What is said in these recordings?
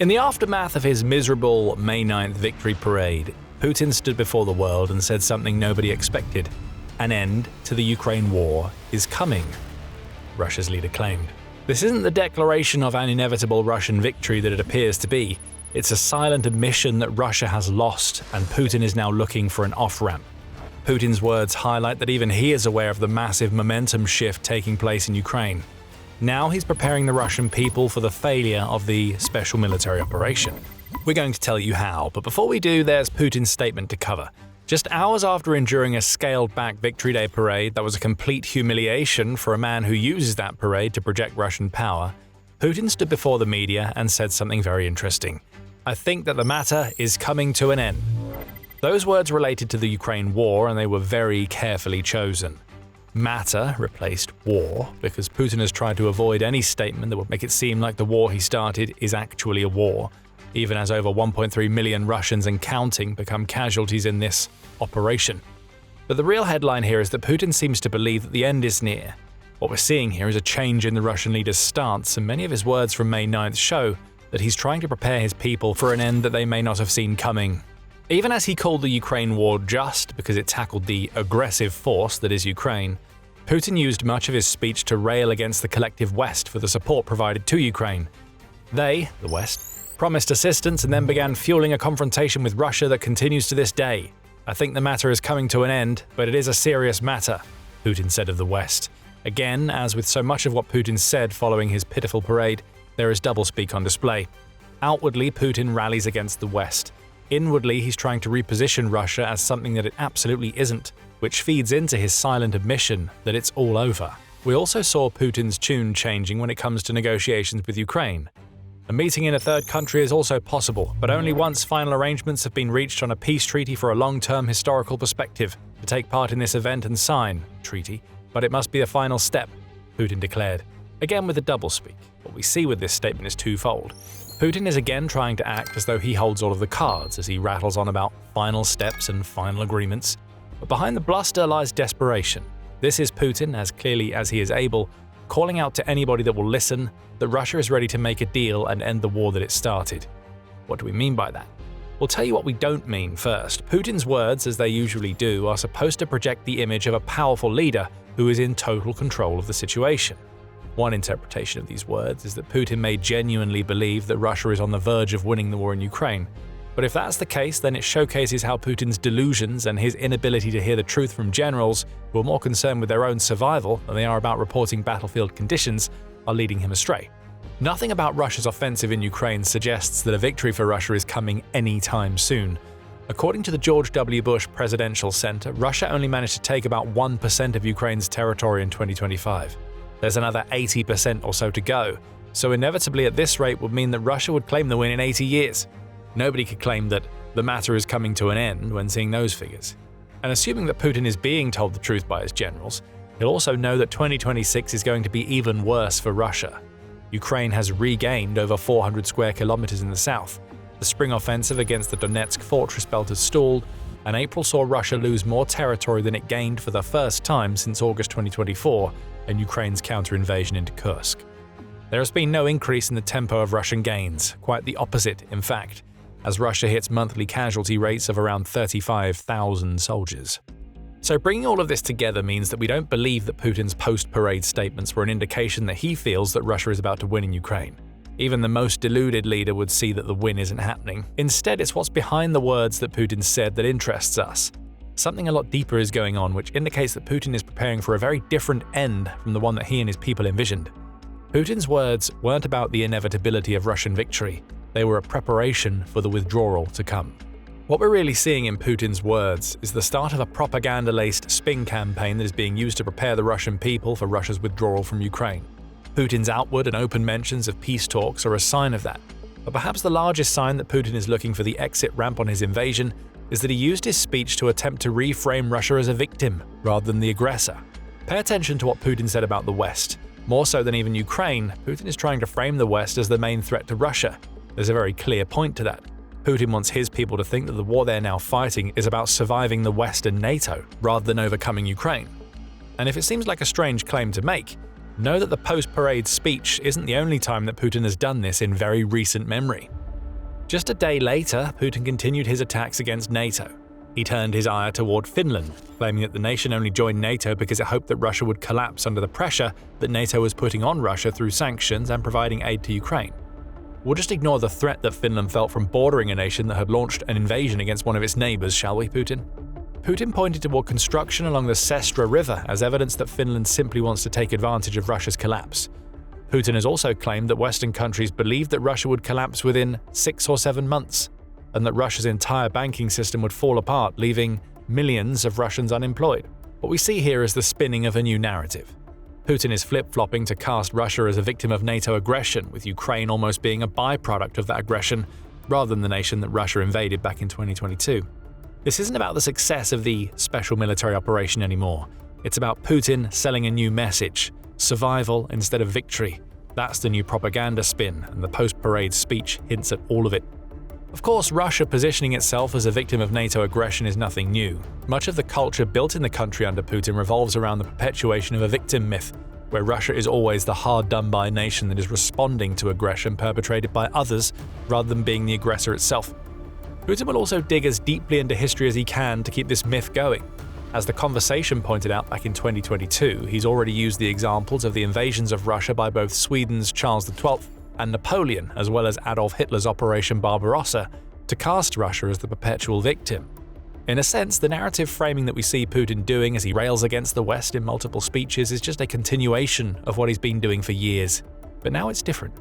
In the aftermath of his miserable May 9th victory parade, Putin stood before the world and said something nobody expected. An end to the Ukraine war is coming, Russia's leader claimed. This isn't the declaration of an inevitable Russian victory that it appears to be. It's a silent admission that Russia has lost, and Putin is now looking for an off-ramp. Putin's words highlight that even he is aware of the massive momentum shift taking place in Ukraine. Now he's preparing the Russian people for the failure of the special military operation. We're going to tell you how, but before we do, there's Putin's statement to cover. Just hours after enduring a scaled-back Victory Day parade that was a complete humiliation for a man who uses that parade to project Russian power, Putin stood before the media and said something very interesting. "I think that the matter is coming to an end." Those words related to the Ukraine war, and they were very carefully chosen. Matter replaced war, because Putin has tried to avoid any statement that would make it seem like the war he started is actually a war, even as over 1.3 million Russians and counting become casualties in this operation. But the real headline here is that Putin seems to believe that the end is near. What we're seeing here is a change in the Russian leader's stance, and many of his words from May 9th show that he's trying to prepare his people for an end that they may not have seen coming. Even as he called the Ukraine war just because it tackled the aggressive force that is Ukraine, Putin used much of his speech to rail against the collective West for the support provided to Ukraine. They, the West, promised assistance and then began fueling a confrontation with Russia that continues to this day. "I think the matter is coming to an end, but it is a serious matter," Putin said of the West. Again, as with so much of what Putin said following his pitiful parade, there is doublespeak on display. Outwardly, Putin rallies against the West. Inwardly, he's trying to reposition Russia as something that it absolutely isn't, which feeds into his silent admission that it's all over. We also saw Putin's tune changing when it comes to negotiations with Ukraine. A meeting in a third country is also possible, but only once final arrangements have been reached on a peace treaty for a long-term historical perspective. To take part in this event and sign treaty, but it must be the final step, Putin declared. Again with a doublespeak. What we see with this statement is twofold. Putin is again trying to act as though he holds all of the cards as he rattles on about final steps and final agreements. But behind the bluster lies desperation. This is Putin, as clearly as he is able, calling out to anybody that will listen that Russia is ready to make a deal and end the war that it started. What do we mean by that? We'll tell you what we don't mean first. Putin's words, as they usually do, are supposed to project the image of a powerful leader who is in total control of the situation. One interpretation of these words is that Putin may genuinely believe that Russia is on the verge of winning the war in Ukraine. But if that's the case, then it showcases how Putin's delusions and his inability to hear the truth from generals who are more concerned with their own survival than they are about reporting battlefield conditions are leading him astray. Nothing about Russia's offensive in Ukraine suggests that a victory for Russia is coming anytime soon. According to the George W. Bush Presidential Center, Russia only managed to take about 1% of Ukraine's territory in 2025. There's another 80% or so to go, so inevitably at this rate would mean that Russia would claim the win in 80 years. Nobody could claim that the matter is coming to an end when seeing those figures. And assuming that Putin is being told the truth by his generals, he'll also know that 2026 is going to be even worse for Russia. Ukraine has regained over 400 square kilometers in the south. The spring offensive against the Donetsk fortress belt has stalled, and April saw Russia lose more territory than it gained for the first time since August 2024 and Ukraine's counter-invasion into Kursk. There has been no increase in the tempo of Russian gains, quite the opposite, in fact, as Russia hits monthly casualty rates of around 35,000 soldiers. So bringing all of this together means that we don't believe that Putin's post-parade statements were an indication that he feels that Russia is about to win in Ukraine. Even the most deluded leader would see that the win isn't happening. Instead, it's what's behind the words that Putin said that interests us. Something a lot deeper is going on, which indicates that Putin is preparing for a very different end from the one that he and his people envisioned. Putin's words weren't about the inevitability of Russian victory. They were a preparation for the withdrawal to come. What we're really seeing in Putin's words is the start of a propaganda-laced spin campaign that is being used to prepare the Russian people for Russia's withdrawal from Ukraine. Putin's outward and open mentions of peace talks are a sign of that. But perhaps the largest sign that Putin is looking for the exit ramp on his invasion is that he used his speech to attempt to reframe Russia as a victim rather than the aggressor. Pay attention to what Putin said about the West. More so than even Ukraine, Putin is trying to frame the West as the main threat to Russia. There's a very clear point to that. Putin wants his people to think that the war they're now fighting is about surviving the West and NATO, rather than overcoming Ukraine. And if it seems like a strange claim to make, know that the post-parade speech isn't the only time that Putin has done this in very recent memory. Just a day later, Putin continued his attacks against NATO. He turned his ire toward Finland, claiming that the nation only joined NATO because it hoped that Russia would collapse under the pressure that NATO was putting on Russia through sanctions and providing aid to Ukraine. We'll just ignore the threat that Finland felt from bordering a nation that had launched an invasion against one of its neighbors, shall we, Putin? Putin pointed toward construction along the Sestra River as evidence that Finland simply wants to take advantage of Russia's collapse. Putin has also claimed that Western countries believed that Russia would collapse within 6 or 7 months, and that Russia's entire banking system would fall apart, leaving millions of Russians unemployed. What we see here is the spinning of a new narrative. Putin is flip-flopping to cast Russia as a victim of NATO aggression, with Ukraine almost being a byproduct of that aggression, rather than the nation that Russia invaded back in 2022. This isn't about the success of the special military operation anymore. It's about Putin selling a new message: survival instead of victory. That's the new propaganda spin, and the post-parade speech hints at all of it. Of course, Russia positioning itself as a victim of NATO aggression is nothing new. Much of the culture built in the country under Putin revolves around the perpetuation of a victim myth, where Russia is always the hard-done-by nation that is responding to aggression perpetrated by others rather than being the aggressor itself. Putin will also dig as deeply into history as he can to keep this myth going. As The Conversation pointed out back in 2022, he's already used the examples of the invasions of Russia by both Sweden's Charles XII and Napoleon, as well as Adolf Hitler's Operation Barbarossa, to cast Russia as the perpetual victim. In a sense, the narrative framing that we see Putin doing as he rails against the West in multiple speeches is just a continuation of what he's been doing for years. But now it's different.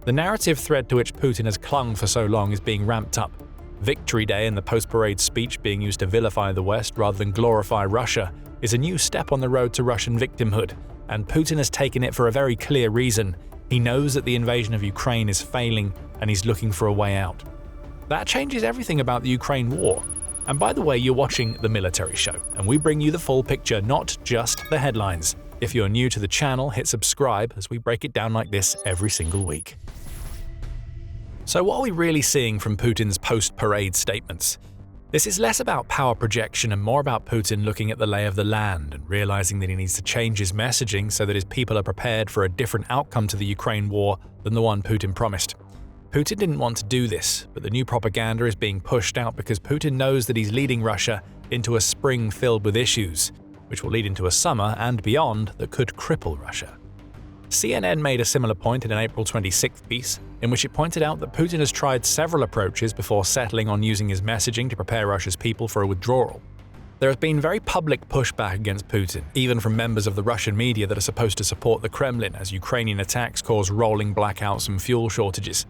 The narrative thread to which Putin has clung for so long is being ramped up. Victory Day and the post-parade speech being used to vilify the West rather than glorify Russia is a new step on the road to Russian victimhood, and Putin has taken it for a very clear reason. He knows that the invasion of Ukraine is failing, and he's looking for a way out. That changes everything about the Ukraine war. And by the way, you're watching The Military Show, and we bring you the full picture, not just the headlines. If you're new to the channel, hit subscribe as we break it down like this every single week. So what are we really seeing from Putin's post-parade statements? This is less about power projection and more about Putin looking at the lay of the land and realizing that he needs to change his messaging so that his people are prepared for a different outcome to the Ukraine war than the one Putin promised. Putin didn't want to do this, but the new propaganda is being pushed out because Putin knows that he's leading Russia into a spring filled with issues, which will lead into a summer and beyond that could cripple Russia. CNN made a similar point in an April 26th piece, in which it pointed out that Putin has tried several approaches before settling on using his messaging to prepare Russia's people for a withdrawal. There has been very public pushback against Putin, even from members of the Russian media that are supposed to support the Kremlin, as Ukrainian attacks cause rolling blackouts and fuel shortages.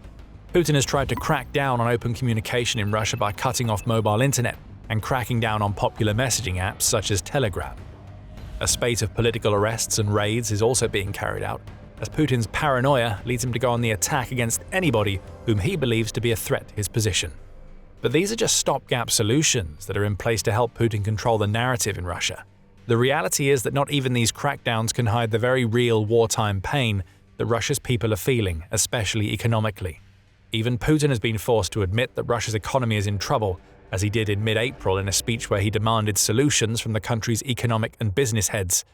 Putin has tried to crack down on open communication in Russia by cutting off mobile internet and cracking down on popular messaging apps such as Telegram. A spate of political arrests and raids is also being carried out, as Putin's paranoia leads him to go on the attack against anybody whom he believes to be a threat to his position. But these are just stopgap solutions that are in place to help Putin control the narrative in Russia. The reality is that not even these crackdowns can hide the very real wartime pain that Russia's people are feeling, especially economically. Even Putin has been forced to admit that Russia's economy is in trouble, as he did in mid-April in a speech where he demanded solutions from the country's economic and business heads.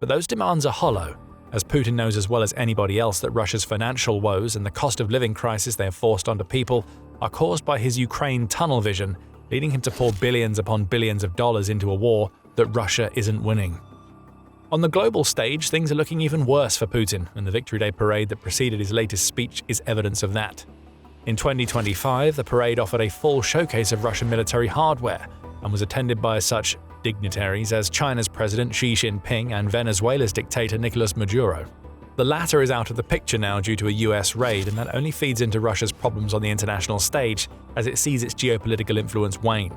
But those demands are hollow, as Putin knows as well as anybody else that Russia's financial woes and the cost of living crisis they have forced onto people are caused by his Ukraine tunnel vision, leading him to pour billions upon billions of dollars into a war that Russia isn't winning. On the global stage, things are looking even worse for Putin, and the Victory Day parade that preceded his latest speech is evidence of that. In 2025, the parade offered a full showcase of Russian military hardware and was attended by such dignitaries as China's President Xi Jinping and Venezuela's dictator Nicolas Maduro. The latter is out of the picture now due to a US raid, and that only feeds into Russia's problems on the international stage as it sees its geopolitical influence wane.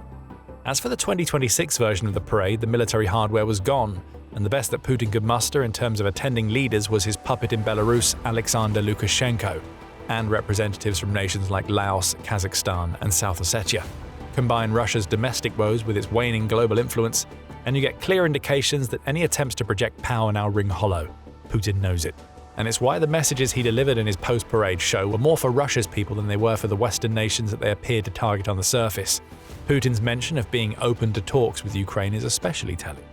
As for the 2026 version of the parade, the military hardware was gone, and the best that Putin could muster in terms of attending leaders was his puppet in Belarus, Alexander Lukashenko, and representatives from nations like Laos, Kazakhstan, and South Ossetia. Combine Russia's domestic woes with its waning global influence, and you get clear indications that any attempts to project power now ring hollow. Putin knows it. And it's why the messages he delivered in his post-parade show were more for Russia's people than they were for the Western nations that they appeared to target on the surface. Putin's mention of being open to talks with Ukraine is especially telling.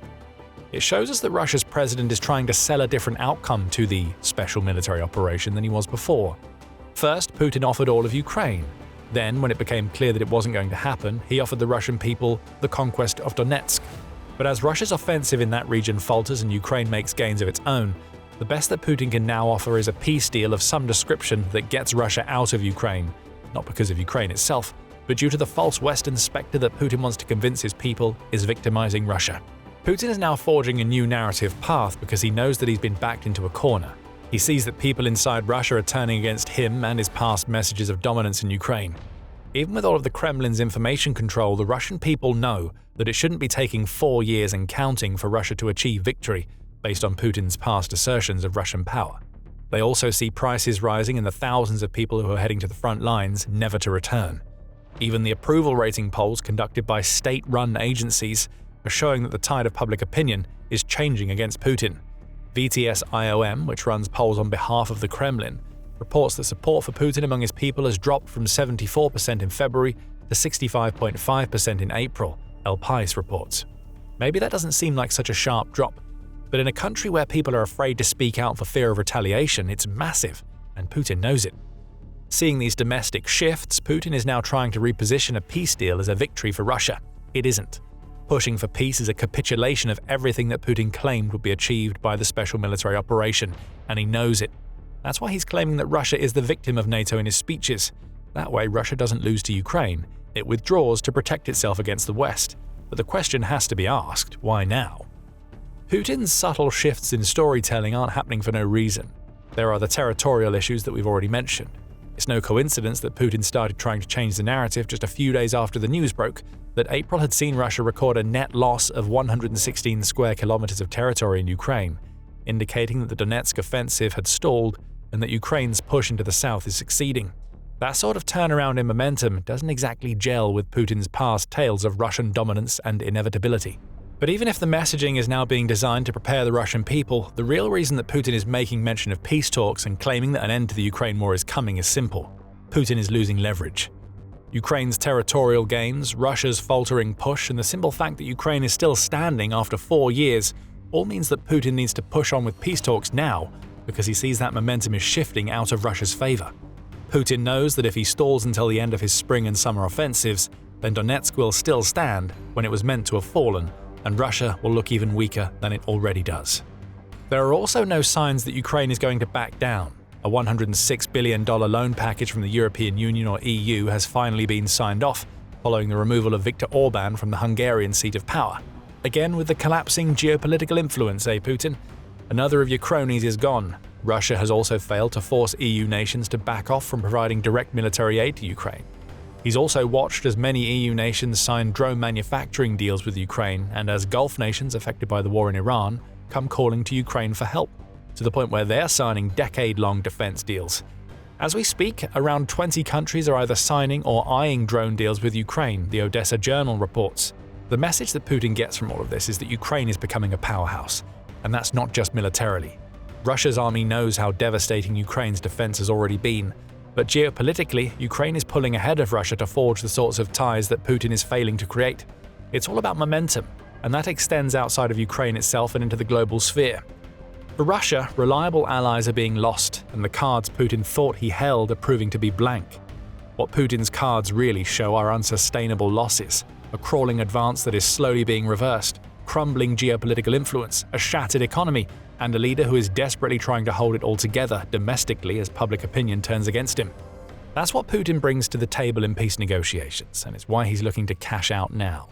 It shows us that Russia's president is trying to sell a different outcome to the special military operation than he was before. First, Putin offered all of Ukraine. Then, when it became clear that it wasn't going to happen, he offered the Russian people the conquest of Donetsk. But as Russia's offensive in that region falters and Ukraine makes gains of its own, the best that Putin can now offer is a peace deal of some description that gets Russia out of Ukraine, not because of Ukraine itself, but due to the false Western spectre that Putin wants to convince his people is victimizing Russia. Putin is now forging a new narrative path because he knows that he's been backed into a corner. He sees that people inside Russia are turning against him and his past messages of dominance in Ukraine. Even with all of the Kremlin's information control, the Russian people know that it shouldn't be taking 4 years and counting for Russia to achieve victory, based on Putin's past assertions of Russian power. They also see prices rising and the thousands of people who are heading to the front lines never to return. Even the approval rating polls conducted by state-run agencies are showing that the tide of public opinion is changing against Putin. VTS-IOM, which runs polls on behalf of the Kremlin, reports that support for Putin among his people has dropped from 74% in February to 65.5% in April, El País reports. Maybe that doesn't seem like such a sharp drop, but in a country where people are afraid to speak out for fear of retaliation, it's massive, and Putin knows it. Seeing these domestic shifts, Putin is now trying to reposition a peace deal as a victory for Russia. It isn't. Pushing for peace is a capitulation of everything that Putin claimed would be achieved by the special military operation, and he knows it. That's why he's claiming that Russia is the victim of NATO in his speeches. That way, Russia doesn't lose to Ukraine. It withdraws to protect itself against the West. But the question has to be asked, why now? Putin's subtle shifts in storytelling aren't happening for no reason. There are the territorial issues that we've already mentioned. It's no coincidence that Putin started trying to change the narrative just a few days after the news broke that April had seen Russia record a net loss of 116 square kilometers of territory in Ukraine, indicating that the Donetsk offensive had stalled and that Ukraine's push into the south is succeeding. That sort of turnaround in momentum doesn't exactly gel with Putin's past tales of Russian dominance and inevitability. But even if the messaging is now being designed to prepare the Russian people, the real reason that Putin is making mention of peace talks and claiming that an end to the Ukraine war is coming is simple. Putin is losing leverage. Ukraine's territorial gains, Russia's faltering push, and the simple fact that Ukraine is still standing after 4 years all means that Putin needs to push on with peace talks now because he sees that momentum is shifting out of Russia's favor. Putin knows that if he stalls until the end of his spring and summer offensives, then Donetsk will still stand when it was meant to have fallen, and Russia will look even weaker than it already does. There are also no signs that Ukraine is going to back down. A $106 billion loan package from the European Union or EU has finally been signed off, following the removal of Viktor Orban from the Hungarian seat of power. Again with the collapsing geopolitical influence, Putin? Another of your cronies is gone. Russia has also failed to force EU nations to back off from providing direct military aid to Ukraine. He's also watched as many EU nations sign drone manufacturing deals with Ukraine, and as Gulf nations affected by the war in Iran come calling to Ukraine for help, to the point where they're signing decade-long defense deals. As we speak, around 20 countries are either signing or eyeing drone deals with Ukraine, the Odessa Journal reports. The message that Putin gets from all of this is that Ukraine is becoming a powerhouse, and that's not just militarily. Russia's army knows how devastating Ukraine's defense has already been, but geopolitically, Ukraine is pulling ahead of Russia to forge the sorts of ties that Putin is failing to create. It's all about momentum, and that extends outside of Ukraine itself and into the global sphere. For Russia, reliable allies are being lost, and the cards Putin thought he held are proving to be blank. What Putin's cards really show are unsustainable losses, a crawling advance that is slowly being reversed, crumbling geopolitical influence, a shattered economy, and a leader who is desperately trying to hold it all together domestically as public opinion turns against him. That's what Putin brings to the table in peace negotiations, and it's why he's looking to cash out now.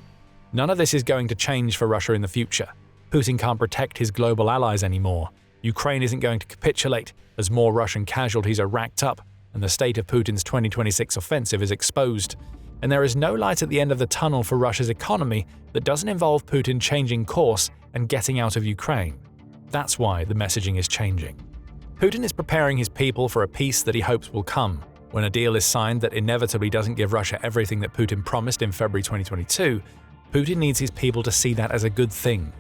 None of this is going to change for Russia in the future. Putin can't protect his global allies anymore. Ukraine isn't going to capitulate as more Russian casualties are racked up and the state of Putin's 2026 offensive is exposed. And there is no light at the end of the tunnel for Russia's economy that doesn't involve Putin changing course and getting out of Ukraine. That's why the messaging is changing. Putin is preparing his people for a peace that he hopes will come. When a deal is signed that inevitably doesn't give Russia everything that Putin promised in February 2022, Putin needs his people to see that as a good thing.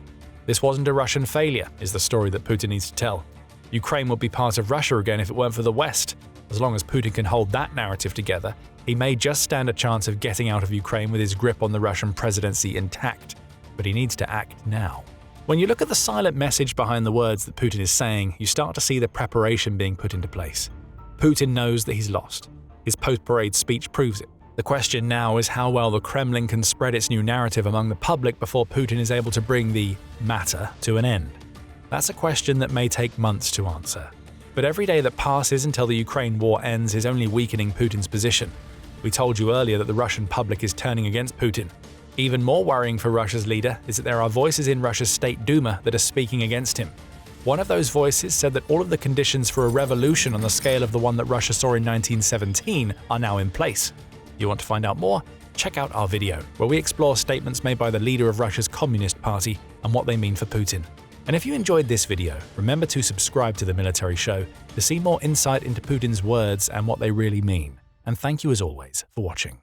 This wasn't a Russian failure, is the story that Putin needs to tell. Ukraine would be part of Russia again if it weren't for the West. As long as Putin can hold that narrative together, he may just stand a chance of getting out of Ukraine with his grip on the Russian presidency intact. But he needs to act now. When you look at the silent message behind the words that Putin is saying, you start to see the preparation being put into place. Putin knows that he's lost. His post-parade speech proves it. The question now is how well the Kremlin can spread its new narrative among the public before Putin is able to bring the matter to an end. That's a question that may take months to answer. But every day that passes until the Ukraine war ends is only weakening Putin's position. We told you earlier that the Russian public is turning against Putin. Even more worrying for Russia's leader is that there are voices in Russia's State Duma that are speaking against him. One of those voices said that all of the conditions for a revolution on the scale of the one that Russia saw in 1917 are now in place. You want to find out more? Check out our video, where we explore statements made by the leader of Russia's Communist Party and what they mean for Putin. And if you enjoyed this video, remember to subscribe to The Military Show to see more insight into Putin's words and what they really mean. And thank you as always for watching.